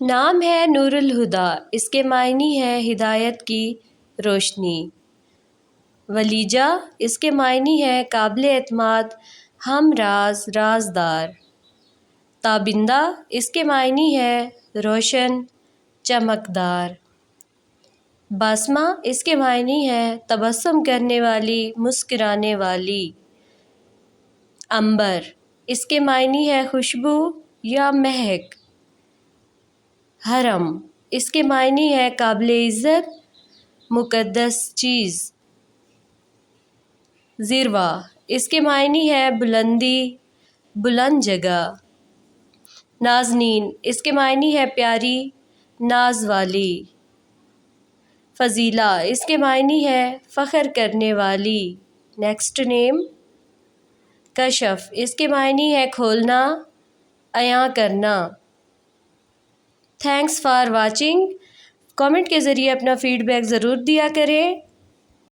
نام ہے نور الہدا، اس کے معنی ہے ہدایت کی روشنی۔ ولیجہ، اس کے معنی ہے قابل اعتماد، ہم راز، رازدار۔ تابندہ، اس کے معنی ہے روشن، چمکدار۔ باسمہ، اس کے معنی ہے تبسم کرنے والی، مسکرانے والی۔ عنبر، اس کے معنی ہے خوشبو یا مہک۔ حرم، اس کے معنی ہے قابل عزت، مقدس چیز۔ ذروہ، اس کے معنی ہے بلندی، بلند جگہ۔ نازنین، اس کے معنی ہے پیاری، ناز والی۔ فضیلہ، اس کے معنی ہے فخر کرنے والی۔ نیکسٹ نیم۔ کشف، اس کے معنی ہے کھولنا، عیاں کرنا۔ Thanks for watching. کامنٹ کے ذریعے اپنا فیڈ بیک ضرور دیا کریں۔